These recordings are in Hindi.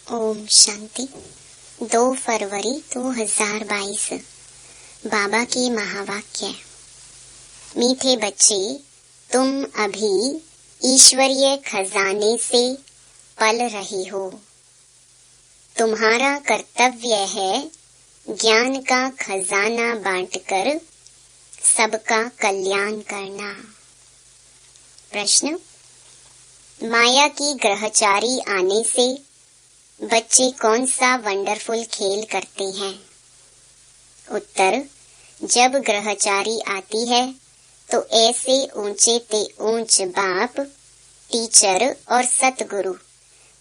ओम शांति। 2 फरवरी 2022 बाबा की महावाक्य। मीठे बच्चे, तुम अभी ईश्वरीय खजाने से पल रहे हो। तुम्हारा कर्तव्य है ज्ञान का खजाना बांटकर सबका कल्याण करना। प्रश्न: माया की ग्रहचारी आने से बच्चे कौन सा वंडरफुल खेल करते हैं? उत्तर: जब ग्रहचारी आती है तो ऐसे ऊंचे ते ऊंच बाप, टीचर और सतगुरु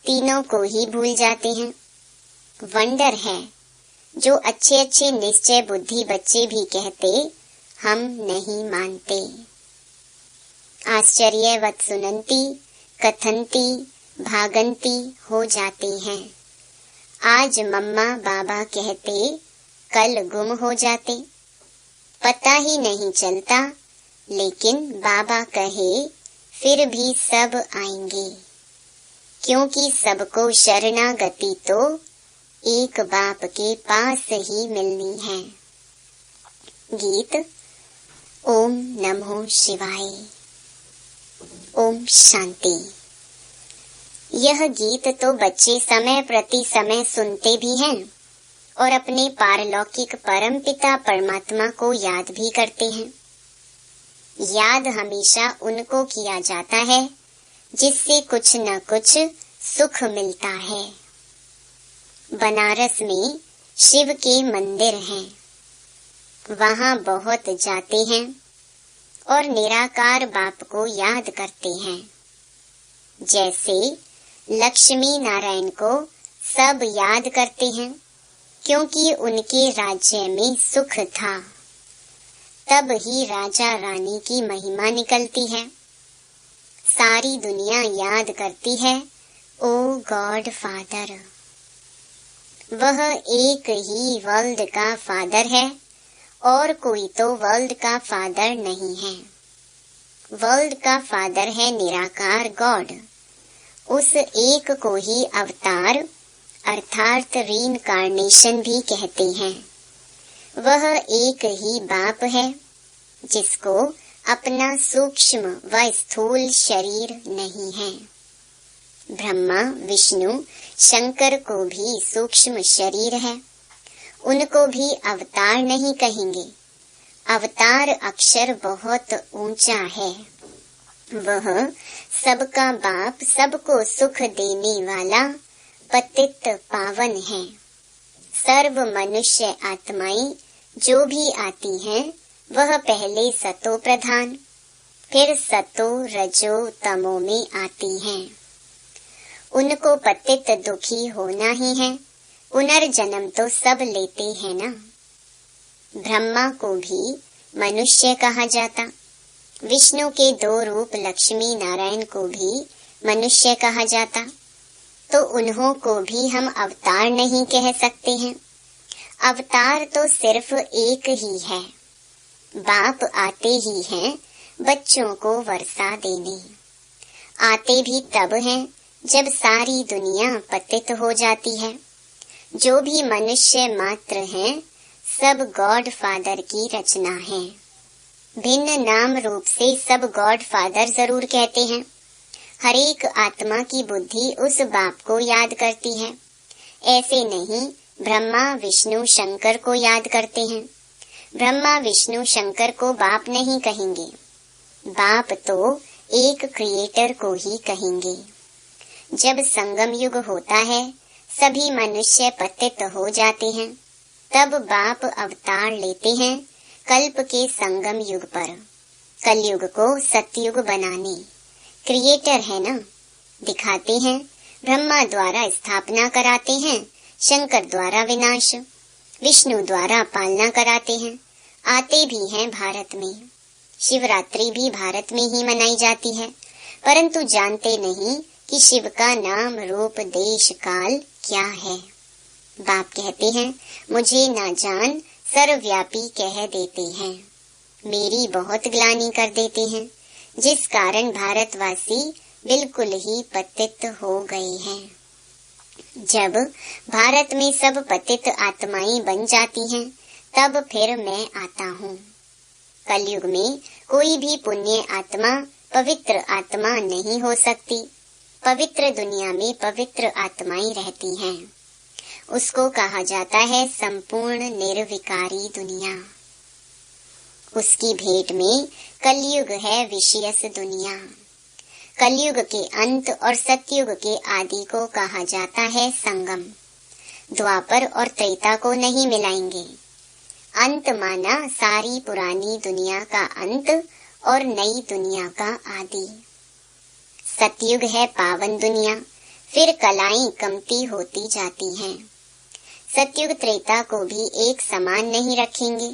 तीनों को ही भूल जाते हैं। वंडर है जो अच्छे अच्छे निश्चय बुद्धि बच्चे भी कहते हम नहीं मानते। आश्चर्यवत सुनंती कथंती भागंती हो जाते हैं। आज मम्मा बाबा कहते कल गुम हो जाते। पता ही नहीं चलता, लेकिन बाबा कहे फिर भी सब आएंगे, क्योंकि सबको शरणागति तो एक बाप के पास ही मिलनी है। गीत। ओम नमो शिवाय। ओम शांति। यह गीत तो बच्चे समय प्रति समय सुनते भी हैं और अपने पारलौकिक परमपिता परमात्मा को याद भी करते हैं। याद हमेशा उनको किया जाता है जिससे कुछ न कुछ सुख मिलता है। बनारस में शिव के मंदिर हैं, वहाँ बहुत जाते हैं और निराकार बाप को याद करते हैं। जैसे लक्ष्मी नारायण को सब याद करते हैं क्योंकि उनके राज्य में सुख था। तब ही राजा रानी की महिमा निकलती है। सारी दुनिया याद करती है ओ गॉड फादर। वह एक ही वर्ल्ड का फादर है और कोई तो वर्ल्ड का फादर नहीं है। वर्ल्ड का फादर है निराकार गॉड। उस एक को ही अवतार अर्थात रीइंकार्नेशन भी कहते हैं। वह एक ही बाप है जिसको अपना सूक्ष्म व स्थूल शरीर नहीं है। ब्रह्मा विष्णु शंकर को भी सूक्ष्म शरीर है। उनको भी अवतार नहीं कहेंगे। अवतार अक्षर बहुत ऊंचा है। वह सबका बाप, सबको सुख देने वाला पतित पावन है। सर्व मनुष्य आत्माएं जो भी आती हैं, वह पहले सतो प्रधान, फिर सतो रजो तमो में आती हैं। उनको पतित दुखी होना ही है। पुनर्जन्म तो सब लेते हैं ना। ब्रह्मा को भी मनुष्य कहा जाता। विष्णु के 2 रूप लक्ष्मी नारायण को भी मनुष्य कहा जाता, तो उन्हों को भी हम अवतार नहीं कह सकते हैं। अवतार तो सिर्फ एक ही है। बाप आते ही हैं बच्चों को वर्षा देने। आते भी तब हैं जब सारी दुनिया पतित हो जाती है। जो भी मनुष्य मात्र हैं, सब गॉड फादर की रचना है। भिन्न नाम रूप से सब गॉड फादर जरूर कहते हैं। हर एक आत्मा की बुद्धि उस बाप को याद करती है। ऐसे नहीं ब्रह्मा विष्णु शंकर को याद करते हैं। ब्रह्मा विष्णु शंकर को बाप नहीं कहेंगे। बाप तो एक क्रिएटर को ही कहेंगे। जब संगम युग होता है, सभी मनुष्य पतित हो जाते हैं। तब बाप अवतार लेते हैं कल्प के संगम युग पर, कलयुग को सतयुग बनाने। क्रिएटर है ना, दिखाते हैं। ब्रह्मा द्वारा स्थापना कराते हैं, शंकर द्वारा विनाश, विष्णु द्वारा पालना कराते हैं। आते भी हैं भारत में। शिवरात्रि भी भारत में ही मनाई जाती है, परंतु जानते नहीं कि शिव का नाम रूप देश काल क्या है। बाप कहते हैं मुझे ना जान सर्वव्यापी कह देते हैं। मेरी बहुत ग्लानि कर देते हैं, जिस कारण भारतवासी बिल्कुल ही पतित हो गए हैं। जब भारत में सब पतित आत्माएं बन जाती हैं, तब फिर मैं आता हूँ। कलयुग में कोई भी पुण्य आत्मा पवित्र आत्मा नहीं हो सकती। पवित्र दुनिया में पवित्र आत्माएं रहती हैं। उसको कहा जाता है संपूर्ण निर्विकारी दुनिया। उसकी भेंट में कलयुग है विषयस दुनिया। कलयुग के अंत और सतयुग के आदि को कहा जाता है संगम। द्वापर और त्रेता को नहीं मिलाएंगे। अंत माना सारी पुरानी दुनिया का अंत और नई दुनिया का आदि। सतयुग है पावन दुनिया, फिर कलाएं कमती होती जाती हैं। सतयुग त्रेता को भी एक समान नहीं रखेंगे।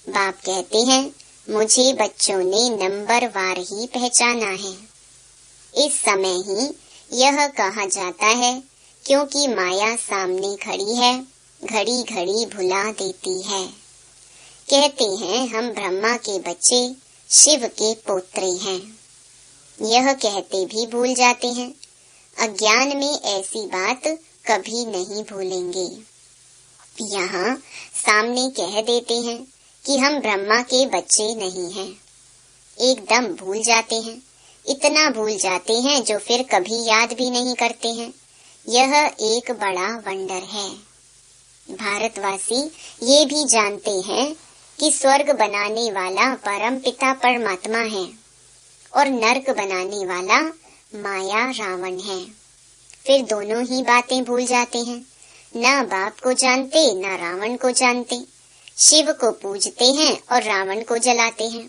बाप कहते हैं, मुझे बच्चों ने नंबर वार ही पहचाना है। इस समय ही यह कहा जाता है, क्योंकि माया सामने खड़ी है, घड़ी घड़ी भुला देती है। कहते हैं हम ब्रह्मा के बच्चे, शिव के पोत्रे हैं। यह कहते भी भूल जाते हैं। अज्ञान में ऐसी बात कभी नहीं भूलेंगे। यहाँ सामने कह देते हैं कि हम ब्रह्मा के बच्चे नहीं हैं। एकदम भूल जाते हैं। इतना भूल जाते हैं जो फिर कभी याद भी नहीं करते हैं। यह एक बड़ा वंडर है। भारतवासी ये भी जानते हैं कि स्वर्ग बनाने वाला परम पिता परमात्मा है और नरक बनाने वाला माया रावण है। फिर दोनों ही बातें भूल जाते हैं। न बाप को जानते न रावण को जानते। शिव को पूजते हैं और रावण को जलाते हैं।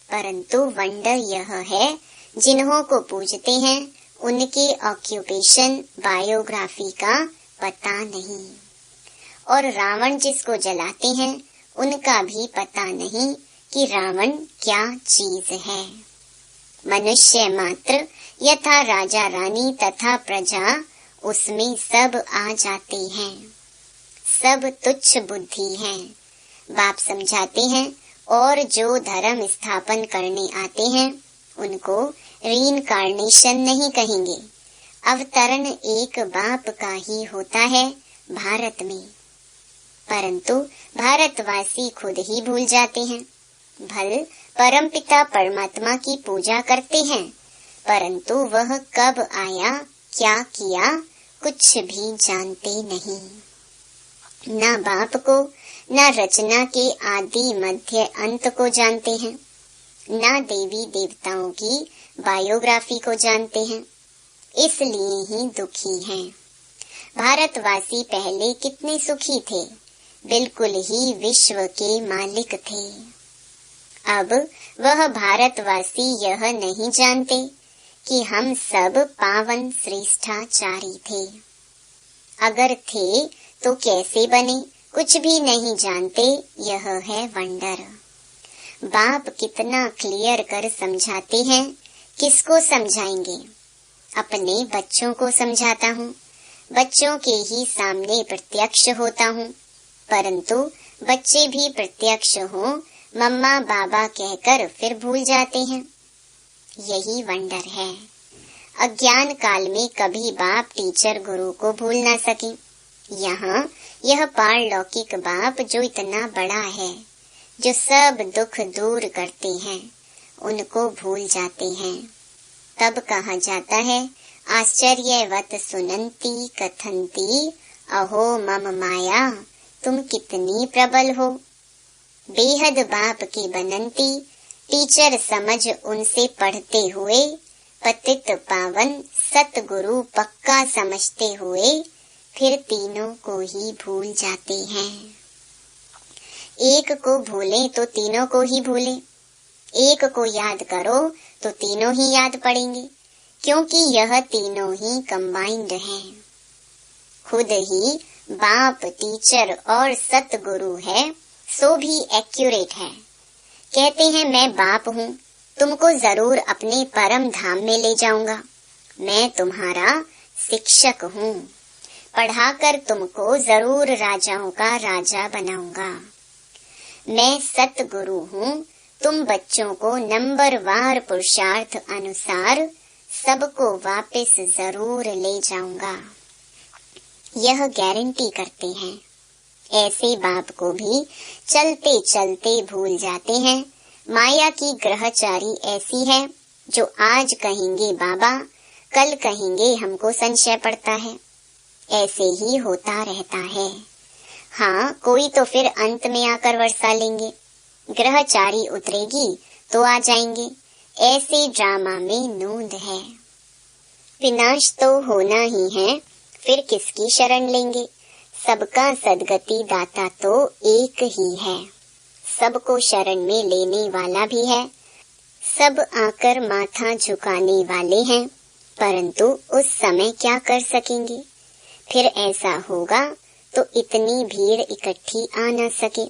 परंतु वंडर यह है, जिन्हों को पूजते हैं उनके ऑक्यूपेशन बायोग्राफी का पता नहीं, और रावण जिसको जलाते हैं उनका भी पता नहीं कि रावण क्या चीज है। मनुष्य मात्र यथा राजा रानी तथा प्रजा, उसमें सब आ जाते हैं। सब तुच्छ बुद्धि हैं। बाप समझाते हैं, और जो धर्म स्थापन करने आते हैं उनको रीइंकार्नेशन नहीं कहेंगे। अवतरण एक बाप का ही होता है भारत में। परंतु भारतवासी खुद ही भूल जाते हैं। भल परमपिता परमात्मा की पूजा करते हैं, परंतु वह कब आया, क्या किया, कुछ भी जानते नहीं। न बाप को न रचना के आदि मध्य अंत को जानते हैं, न देवी देवताओं की बायोग्राफी को जानते हैं। इसलिए ही दुखी हैं। भारतवासी पहले कितने सुखी थे, बिल्कुल ही विश्व के मालिक थे। अब वह भारतवासी यह नहीं जानते कि हम सब पावन श्रेष्ठाचारी थे। अगर थे तो कैसे बने, कुछ भी नहीं जानते। यह है वंडर। बाप कितना क्लियर कर समझाते हैं। किसको समझाएंगे? अपने बच्चों को समझाता हूँ। बच्चों के ही सामने प्रत्यक्ष होता हूँ, परंतु बच्चे भी प्रत्यक्ष हो मम्मा बाबा कहकर फिर भूल जाते हैं। यही वंडर है। अज्ञान काल में कभी बाप टीचर गुरु को भूल ना सके। यहाँ यह पारलौकिक बाप जो इतना बड़ा है, जो सब दुख दूर करते हैं, उनको भूल जाते हैं। तब कहा जाता है, आश्चर्यवत सुनंती कथंती अहो मम माया, तुम कितनी प्रबल हो। बेहद बाप की बनंती टीचर समझ उनसे पढ़ते हुए, पतित पावन सतगुरु पक्का समझते हुए, फिर तीनों को ही भूल जाते हैं। एक को भूलें तो तीनों को ही भूलें, एक को याद करो तो तीनों ही याद पड़ेंगे, क्योंकि यह तीनों ही कंबाइंड हैं। खुद ही बाप टीचर और सतगुरु है, सो भी एक्यूरेट है। कहते हैं मैं बाप हूँ, तुमको जरूर अपने परम धाम में ले जाऊंगा। मैं तुम्हारा शिक्षक हूँ, पढ़ाकर तुमको जरूर राजाओं का राजा बनाऊंगा। मैं सतगुरु हूँ, तुम बच्चों को नंबरवार पुरुषार्थ अनुसार सबको वापस जरूर ले जाऊंगा। यह गारंटी करते हैं। ऐसे बाप को भी चलते चलते भूल जाते हैं। माया की ग्रहचारी ऐसी है जो आज कहेंगे बाबा, कल कहेंगे हमको संशय पड़ता है। ऐसे ही होता रहता है। हाँ, कोई तो फिर अंत में आकर वर्षा लेंगे, ग्रहचारी उतरेगी तो आ जाएंगे। ऐसे ड्रामा में नूंद है। विनाश तो होना ही है, फिर किसकी शरण लेंगे। सबका सदगति दाता तो एक ही है, सबको शरण में लेने वाला भी है। सब आकर माथा झुकाने वाले हैं, परंतु उस समय क्या कर सकेंगे। फिर ऐसा होगा तो इतनी भीड़ इकट्ठी आ न सके।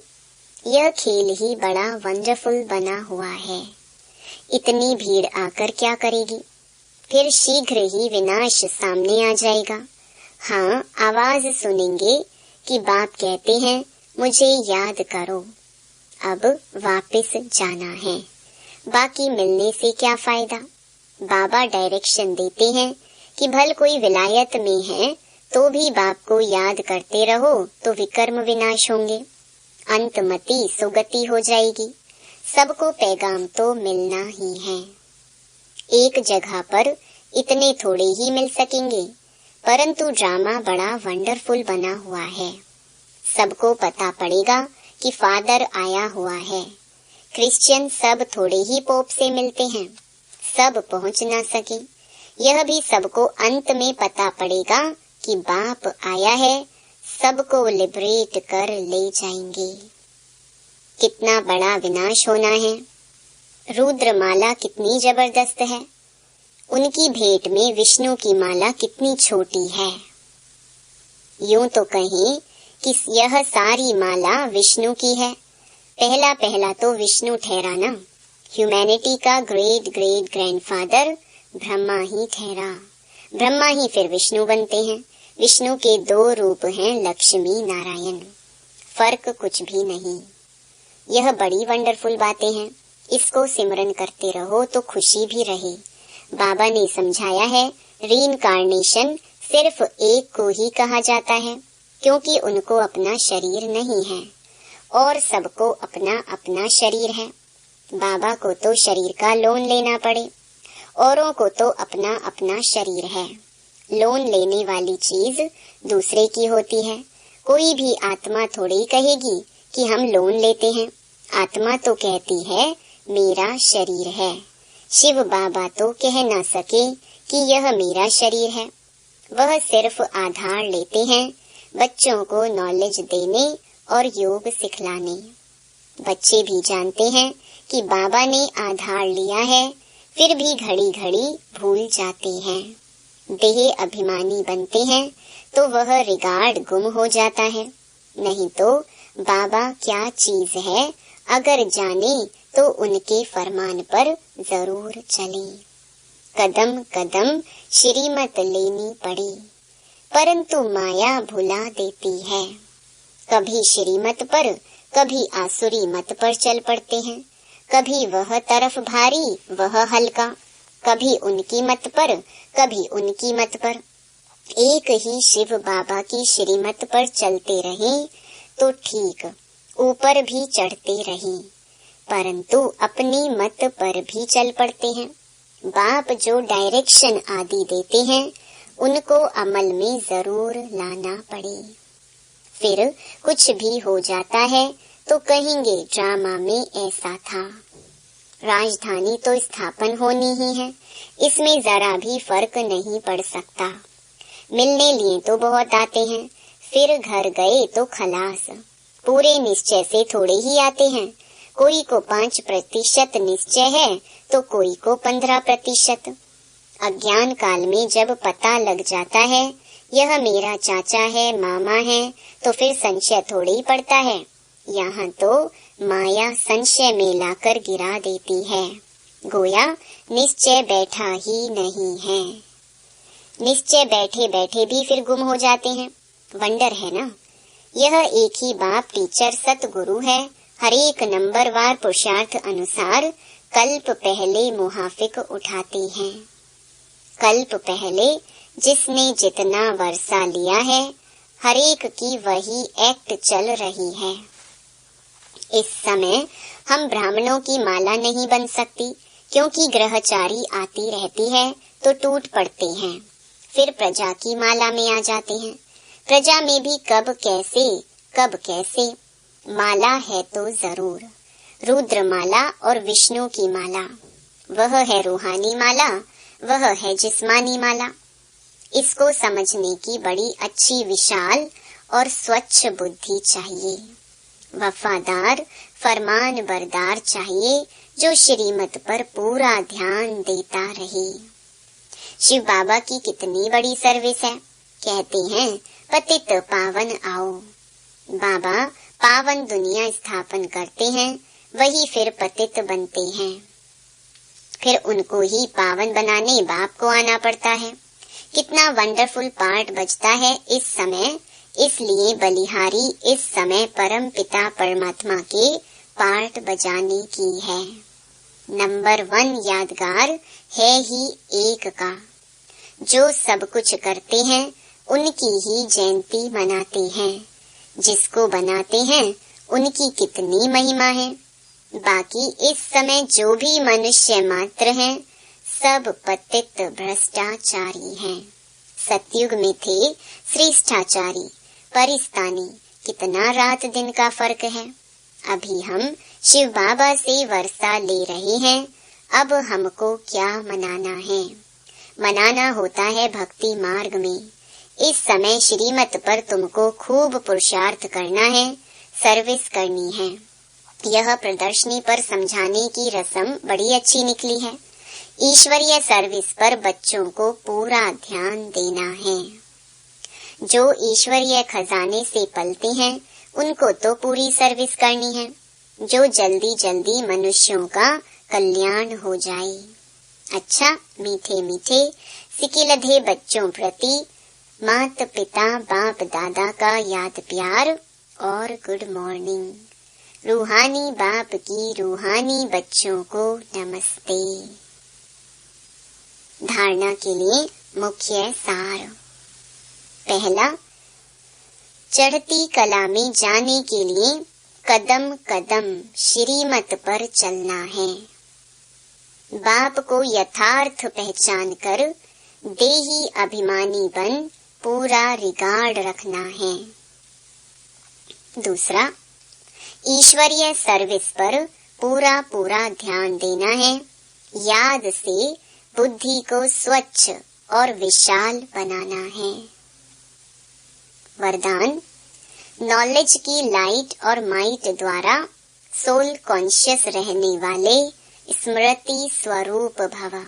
यह खेल ही बड़ा वंडरफुल बना हुआ है। इतनी भीड़ आकर क्या करेगी। फिर शीघ्र ही विनाश सामने आ जाएगा। हाँ, आवाज सुनेंगे कि बाप कहते हैं मुझे याद करो, अब वापस जाना है। बाकी मिलने से क्या फायदा। बाबा डायरेक्शन देते हैं कि भल कोई विलायत में है तो भी बाप को याद करते रहो तो विकर्म विनाश होंगे, अंतमति सुगति हो जाएगी। सबको पैगाम तो मिलना ही है। एक जगह पर इतने थोड़े ही मिल सकेंगे, परंतु ड्रामा बड़ा वंडरफुल बना हुआ है। सबको पता पड़ेगा कि फादर आया हुआ है। क्रिश्चियन सब थोड़े ही पोप से मिलते हैं, सब पहुंच ना सके। यह भी सबको अंत में पता पड़ेगा कि बाप आया है, सबको लिबरेट कर ले जाएंगे। कितना बड़ा विनाश होना है। रुद्र माला कितनी जबरदस्त है, उनकी भेंट में विष्णु की माला कितनी छोटी है। यूं तो कहें कि यह सारी माला विष्णु की है। पहला पहला तो विष्णु ठहरा ना। ह्यूमैनिटी का ग्रेट ग्रेट ग्रैंडफादर ब्रह्मा ही ठहरा। ब्रह्मा ही फिर विष्णु बनते हैं। विष्णु के दो रूप हैं, लक्ष्मी नारायण, फर्क कुछ भी नहीं। यह बड़ी वंडरफुल बातें हैं। इसको सिमरन करते रहो तो खुशी भी रहे। बाबा ने समझाया है रीइंकार्नेशन सिर्फ एक को ही कहा जाता है, क्योंकि उनको अपना शरीर नहीं है और सबको अपना अपना शरीर है। बाबा को तो शरीर का लोन लेना पड़े, औरों को तो अपना अपना शरीर है। लोन लेने वाली चीज दूसरे की होती है। कोई भी आत्मा थोड़ी कहेगी कि हम लोन लेते हैं। आत्मा तो कहती है मेरा शरीर है। शिव बाबा तो कह ना सके कि यह मेरा शरीर है। वह सिर्फ आधार लेते हैं बच्चों को नॉलेज देने और योग सिखलाने। बच्चे भी जानते हैं कि बाबा ने आधार लिया है, फिर भी घड़ी घड़ी भूल जाते हैं। देह अभिमानी बनते हैं तो वह रिगार्ड गुम हो जाता है। नहीं तो बाबा क्या चीज है अगर जाने तो उनके फरमान पर जरूर चले। कदम कदम श्रीमत लेनी पड़ी, परंतु माया भुला देती है। कभी श्रीमत पर कभी आसुरी मत पर चल पड़ते हैं। कभी वह तरफ भारी वह हल्का, कभी उनकी मत पर कभी उनकी मत पर। एक ही शिव बाबा की श्रीमत पर चलते रहें तो ठीक, ऊपर भी चढ़ते रहें, परंतु अपनी मत पर भी चल पड़ते हैं। बाप जो डायरेक्शन आदि देते हैं उनको अमल में जरूर लाना पड़े। फिर कुछ भी हो जाता है तो कहेंगे ड्रामा में ऐसा था। राजधानी तो स्थापन होनी ही है, इसमें जरा भी फर्क नहीं पड़ सकता। मिलने लिए तो बहुत आते हैं, फिर घर गए तो खलास। पूरे निश्चय से थोड़े ही आते हैं। कोई को 5% निश्चय है तो कोई को 15%। अज्ञान काल में जब पता लग जाता है यह मेरा चाचा है, मामा है, तो फिर संशय थोड़ी ही पड़ता है। यहाँ तो माया संशय में लाकर गिरा देती है। गोया निश्चय बैठा ही नहीं है। निश्चय बैठे बैठे भी फिर गुम हो जाते हैं। वंडर है ना। यह एक ही बाप टीचर सतगुरु है। हर एक नंबरवार पुरुषार्थ अनुसार कल्प पहले मुहाफिक उठाते हैं। कल्प पहले जिसने जितना वर्षा लिया है हरेक की वही एक्ट चल रही है। इस समय हम ब्राह्मणों की माला नहीं बन सकती, क्योंकि ग्रहचारी आती रहती है तो टूट पड़ते हैं। फिर प्रजा की माला में आ जाते हैं। प्रजा में भी कब कैसे माला है तो जरूर। रुद्र माला और विष्णु की माला, वह है रूहानी माला, वह है जिस्मानी माला। इसको समझने की बड़ी अच्छी विशाल और स्वच्छ बुद्धि चाहिए। वफादार फरमान बरदार चाहिए, जो श्रीमत पर पूरा ध्यान देता रहे। शिव बाबा की कितनी बड़ी सर्विस है। कहते हैं पतित पावन आओ। बाबा पावन दुनिया स्थापन करते हैं, वही फिर पतित बनते हैं। फिर उनको ही पावन बनाने बाप को आना पड़ता है। कितना वंडरफुल पार्ट बजता है इस समय। इसलिए बलिहारी इस समय परम पिता परमात्मा के पार्ट बजाने की है। नंबर 1 यादगार है ही एक का। जो सब कुछ करते हैं उनकी ही जयंती मनाते हैं। जिसको बनाते हैं उनकी कितनी महिमा है। बाकी इस समय जो भी मनुष्य मात्र हैं, सब पतित भ्रष्टाचारी हैं। सतयुग में थे श्रेष्ठाचारी, परिस्तानी, कितना रात दिन का फर्क है। अभी हम शिव बाबा से वर्षा ले रहे हैं। अब हमको क्या मनाना है? मनाना होता है भक्ति मार्ग में। इस समय श्रीमत पर तुमको खूब पुरुषार्थ करना है, सर्विस करनी है। यह प्रदर्शनी पर समझाने की रस्म बड़ी अच्छी निकली है। ईश्वरीय सर्विस पर बच्चों को पूरा ध्यान देना है। जो ईश्वरीय खजाने से पलते हैं उनको तो पूरी सर्विस करनी है, जो जल्दी जल्दी मनुष्यों का कल्याण हो जाए। अच्छा, मीठे मीठे सिकिलधे बच्चों प्रति माता पिता बाप दादा का याद प्यार और गुड मॉर्निंग। रूहानी बाप की रूहानी बच्चों को नमस्ते। धारणा के लिए मुख्य सार। पहला, चढ़ती कला में जाने के लिए कदम कदम श्रीमत पर चलना है। बाप को यथार्थ पहचान कर देही अभिमानी बन पूरा रिगार्ड रखना है। दूसरा, ईश्वरीय सर्विस पर पूरा पूरा ध्यान देना है। याद से बुद्धि को स्वच्छ और विशाल बनाना है। वरदान, नॉलेज की लाइट और माइट द्वारा सोल कॉन्शियस रहने वाले स्मृति स्वरूप भव।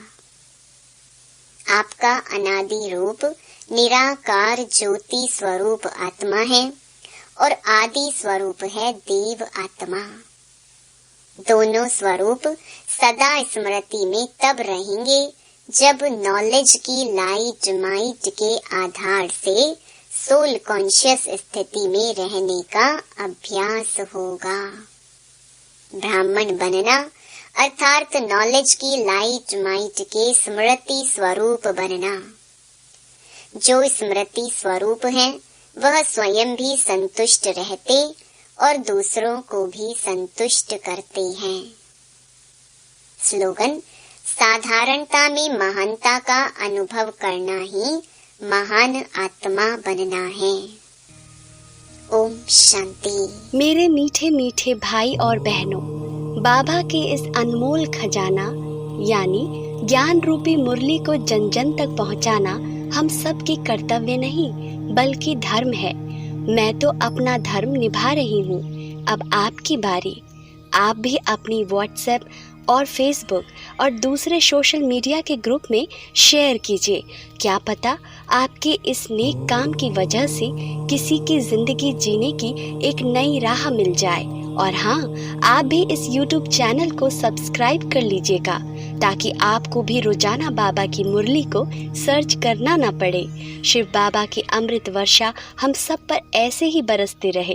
आपका अनादि रूप निराकार ज्योति स्वरूप आत्मा है और आदि स्वरूप है देव आत्मा। दोनों स्वरूप सदा स्मृति में तब रहेंगे जब नॉलेज की लाइट माइट के आधार से सोल कॉन्शियस स्थिति में रहने का अभ्यास होगा। ब्राह्मण बनना अर्थात नॉलेज की लाइट माइट के स्मृति स्वरूप बनना। जो स्मृति स्वरूप है वह स्वयं भी संतुष्ट रहते और दूसरों को भी संतुष्ट करते हैं। स्लोगन, साधारणता में महानता का अनुभव करना ही महान आत्मा बनना है। ओम शांति। मेरे मीठे मीठे भाई और बहनों, बाबा के इस अनमोल खजाना यानी ज्ञान रूपी मुरली को जन जन तक पहुंचाना हम सब की कर्तव्य नहीं बल्कि धर्म है। मैं तो अपना धर्म निभा रही हूँ। अब आपकी बारी। आप भी अपनी व्हाट्सएप और फेसबुक और दूसरे सोशल मीडिया के ग्रुप में शेयर कीजिए। क्या पता आपके इस नेक काम की वजह से किसी की जिंदगी जीने की एक नई राह मिल जाए। और हाँ, आप भी इस YouTube चैनल को सब्सक्राइब कर लीजिएगा ताकि आपको भी रोजाना बाबा की मुरली को सर्च करना ना पड़े। शिव बाबा की अमृत वर्षा हम सब पर ऐसे ही बरसते रहे।